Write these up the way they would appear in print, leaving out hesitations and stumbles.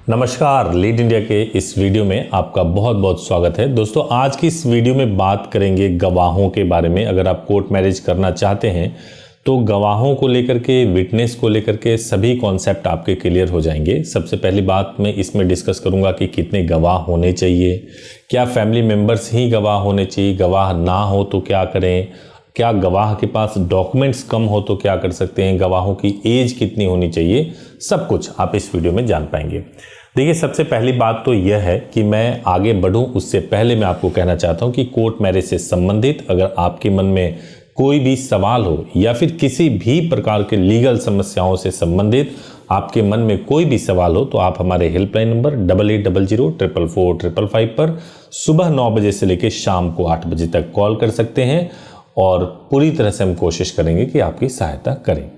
नमस्कार, lead India के इस वीडियो में आपका बहुत बहुत स्वागत है। दोस्तों, आज की इस वीडियो में बात करेंगे गवाहों के बारे में। अगर आप कोर्ट मैरिज करना चाहते हैं तो गवाहों को लेकर के, विटनेस को लेकर के सभी कॉन्सेप्ट आपके क्लियर हो जाएंगे। सबसे पहली बात मैं इसमें डिस्कस करूंगा कि कितने गवाह होने चाहिए, क्या फैमिली मेम्बर्स ही गवाह होने चाहिए, गवाह ना हो तो क्या करें, क्या गवाह के पास डॉक्यूमेंट्स कम हो तो क्या कर सकते हैं, गवाहों की एज कितनी होनी चाहिए, सब कुछ आप इस वीडियो में जान पाएंगे। देखिए, सबसे पहली बात तो यह है कि मैं आगे बढ़ूं उससे पहले मैं आपको कहना चाहता हूं कि कोर्ट मैरिज से संबंधित अगर आपके मन में कोई भी सवाल हो या फिर किसी भी प्रकार के लीगल समस्याओं से संबंधित आपके मन में कोई भी सवाल हो तो आप हमारे हेल्पलाइन नंबर 8800444555 पर सुबह 9 बजे से लेकर शाम को 8 बजे तक कॉल कर सकते हैं और पूरी तरह से हम कोशिश करेंगे कि आपकी सहायता करें।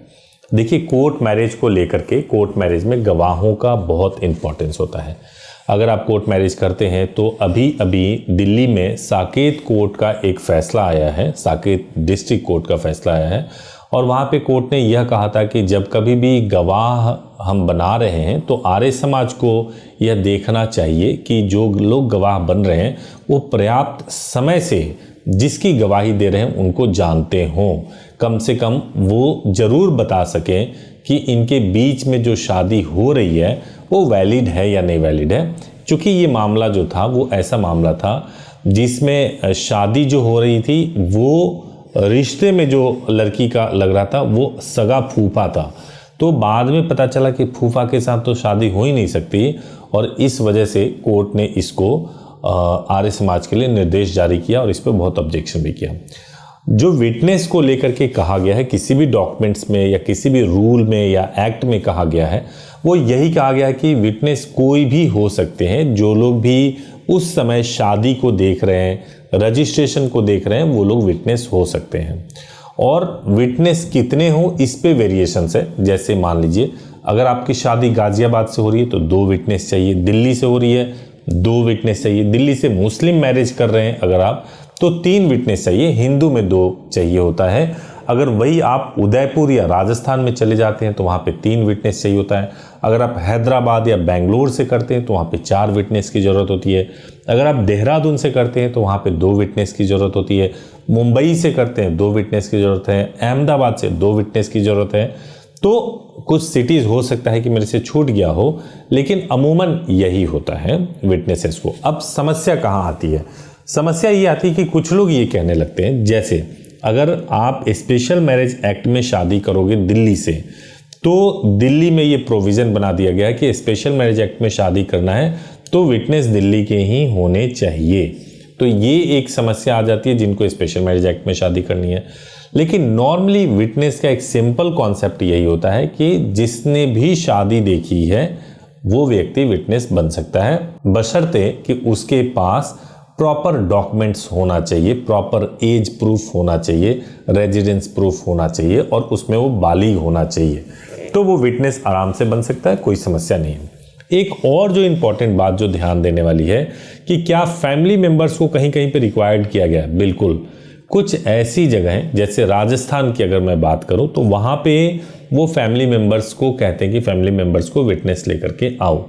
देखिए, कोर्ट मैरिज को लेकर के, कोर्ट मैरिज में गवाहों का बहुत इंपॉर्टेंस होता है। अगर आप कोर्ट मैरिज करते हैं तो अभी दिल्ली में साकेत कोर्ट का एक फैसला आया है, साकेत डिस्ट्रिक्ट कोर्ट का फैसला आया है और वहाँ पे कोर्ट ने यह कहा था कि जब कभी भी गवाह हम बना रहे हैं तो आर्य समाज को यह देखना चाहिए कि जो लोग गवाह बन रहे हैं वो पर्याप्त समय से जिसकी गवाही दे रहे हैं उनको जानते हों। कम से कम वो ज़रूर बता सकें कि इनके बीच में जो शादी हो रही है वो वैलिड है या नहीं वैलिड है। क्योंकि ये मामला जो था वो ऐसा मामला था जिसमें शादी जो हो रही थी वो रिश्ते में जो लड़की का लग रहा था वो सगा फूफा था। तो बाद में पता चला कि फूफा के साथ तो शादी हो ही नहीं सकती और इस वजह से कोर्ट ने इसको आर्य समाज के लिए निर्देश जारी किया और इस पर बहुत ऑब्जेक्शन भी किया। जो विटनेस को लेकर के कहा गया है, किसी भी डॉक्यूमेंट्स में या किसी भी रूल में या एक्ट में कहा गया है, वो यही कहा गया है कि विटनेस कोई भी हो सकते हैं। जो लोग भी उस समय शादी को देख रहे हैं, रजिस्ट्रेशन को देख रहे हैं, वो लोग विटनेस हो सकते हैं। और विटनेस कितने हो इस पे वेरिएशंस है। जैसे मान लीजिए, अगर आपकी शादी गाजियाबाद से हो रही है तो 2 विटनेस चाहिए, दिल्ली से हो रही है 2 विटनेस चाहिए, दिल्ली से मुस्लिम मैरिज कर रहे हैं अगर आप तो 3 विटनेस चाहिए, हिंदू में 2 चाहिए होता है। अगर वही आप उदयपुर या राजस्थान में चले जाते हैं तो वहाँ पे 3 विटनेस चाहिए होता है। अगर आप हैदराबाद या बेंगलोर से करते हैं तो वहाँ पे 4 विटनेस की ज़रूरत होती है। अगर आप देहरादून से करते हैं तो वहाँ पे 2 विटनेस की ज़रूरत होती है। मुंबई से करते हैं 2 विटनेस की ज़रूरत है। अहमदाबाद से 2 विटनेस की ज़रूरत है। तो कुछ सिटीज़ हो सकता है कि मेरे से छूट गया हो, लेकिन अमूमन यही होता है विटनेसेस को। अब समस्या कहाँ आती है? समस्या ये आती है कि कुछ लोग ये कहने लगते हैं, जैसे अगर आप स्पेशल मैरिज एक्ट में शादी करोगे दिल्ली से तो दिल्ली में ये प्रोविज़न बना दिया गया है कि स्पेशल मैरिज एक्ट में शादी करना है तो विटनेस दिल्ली के ही होने चाहिए। तो ये एक समस्या आ जाती है जिनको स्पेशल मैरिज एक्ट में शादी करनी है। लेकिन नॉर्मली विटनेस का एक सिंपल कॉन्सेप्ट यही होता है कि जिसने भी शादी देखी है वो व्यक्ति विटनेस बन सकता है, बशर्ते कि उसके पास प्रॉपर डॉक्यूमेंट्स होना चाहिए, प्रॉपर एज प्रूफ होना चाहिए, रेजिडेंस प्रूफ होना चाहिए और उसमें वो बालिग होना चाहिए, तो वो विटनेस आराम से बन सकता है, कोई समस्या नहीं है। एक और जो इम्पॉर्टेंट बात जो ध्यान देने वाली है कि क्या फैमिली मेम्बर्स को कहीं कहीं पे रिक्वायर्ड किया गया है? बिल्कुल। कुछ ऐसी जगहें, जैसे राजस्थान की अगर मैं बात करूं तो वहाँ पे वो फैमिली मेम्बर्स को कहते हैं कि फैमिली मेम्बर्स को विटनेस लेकर के आओ।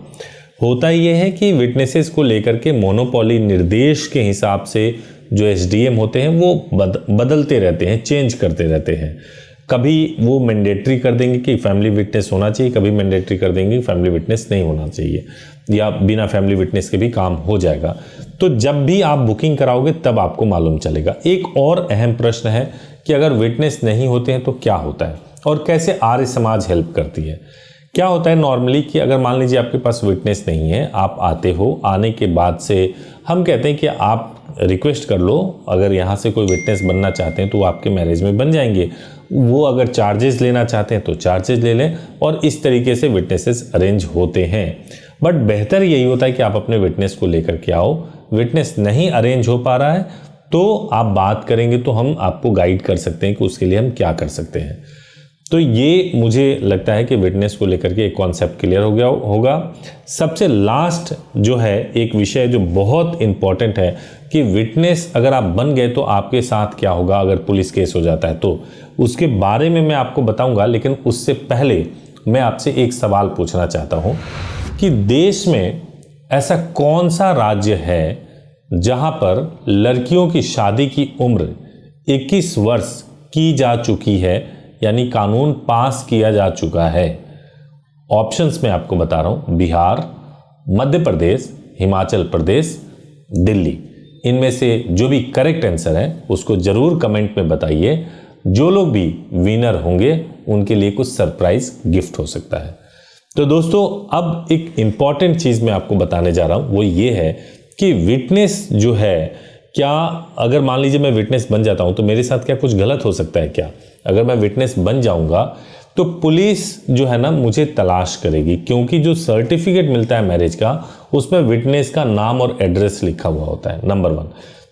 होता ये है कि विटनेसेस को लेकर के मोनोपोली निर्देश के हिसाब से जो एसडीएम होते हैं वो बदलते रहते हैं, चेंज करते रहते हैं। कभी वो मैंडेटरी कर देंगे कि फैमिली विटनेस होना चाहिए, कभी मैंडेटरी कर देंगे कि फैमिली विटनेस नहीं होना चाहिए या बिना फैमिली विटनेस के भी काम हो जाएगा। तो जब भी आप बुकिंग कराओगे तब आपको मालूम चलेगा। एक और अहम प्रश्न है कि अगर विटनेस नहीं होते हैं तो क्या होता है और कैसे आर्य समाज हेल्प करती है। क्या होता है नॉर्मली कि अगर मान लीजिए आपके पास विटनेस नहीं है, आप आते हो, आने के बाद से हम कहते हैं कि आप रिक्वेस्ट कर लो, अगर यहाँ से कोई विटनेस बनना चाहते हैं तो वो आपके मैरिज में बन जाएंगे। वो अगर चार्जेस लेना चाहते हैं तो चार्जेस ले लें और इस तरीके से विटनेसेस अरेंज होते हैं। बट बेहतर यही होता है कि आप अपने विटनेस को लेकर के आओ। विटनेस नहीं अरेंज हो पा रहा है तो आप बात करेंगे तो हम आपको गाइड कर सकते हैं कि उसके लिए हम क्या कर सकते हैं। तो ये मुझे लगता है कि विटनेस को लेकर के एक कॉन्सेप्ट क्लियर हो गया होगा। सबसे लास्ट जो है एक विषय जो बहुत इंपॉर्टेंट है कि विटनेस अगर आप बन गए तो आपके साथ क्या होगा अगर पुलिस केस हो जाता है, तो उसके बारे में मैं आपको बताऊंगा। लेकिन उससे पहले मैं आपसे एक सवाल पूछना चाहता हूं कि देश में ऐसा कौन सा राज्य है जहां पर लड़कियों की शादी की उम्र 21 वर्ष की जा चुकी है, यानी कानून पास किया जा चुका है। ऑप्शंस में आपको बता रहा हूं, बिहार, मध्य प्रदेश, हिमाचल प्रदेश, दिल्ली। इनमें से जो भी करेक्ट आंसर है उसको जरूर कमेंट में बताइए। जो लोग भी विनर होंगे उनके लिए कुछ सरप्राइज गिफ्ट हो सकता है। तो दोस्तों, अब एक इंपॉर्टेंट चीज मैं आपको बताने जा रहा हूं, वो ये है कि विटनेस जो है, क्या अगर मान लीजिए मैं विटनेस बन जाता हूं तो मेरे साथ क्या कुछ गलत हो सकता है क्या? अगर मैं विटनेस बन जाऊंगा तो पुलिस जो है ना मुझे तलाश करेगी, क्योंकि जो सर्टिफिकेट मिलता है मैरिज का उसमें विटनेस का नाम और एड्रेस लिखा हुआ होता है, नंबर 1।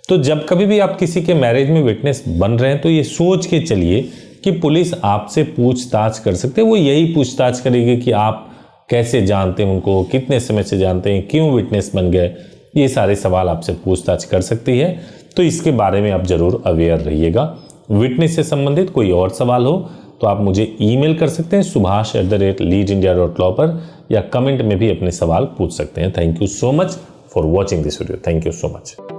तो जब कभी भी आप किसी के मैरिज में विटनेस बन रहे हैं तो ये सोच के चलिए कि पुलिस आपसे पूछताछ कर सकते हैं। वो यही पूछताछ करेगी कि आप कैसे जानते हैं उनको, कितने समय से जानते हैं, क्यों विटनेस बन गए, ये सारे सवाल आपसे पूछताछ कर सकती है। तो इसके बारे में आप जरूर अवेयर रहिएगा। विटनेस से संबंधित कोई और सवाल हो तो आप मुझे ईमेल कर सकते हैं subhash@leadindia.law पर, या कमेंट में भी अपने सवाल पूछ सकते हैं। Thank you so much for watching this video. Thank you so much.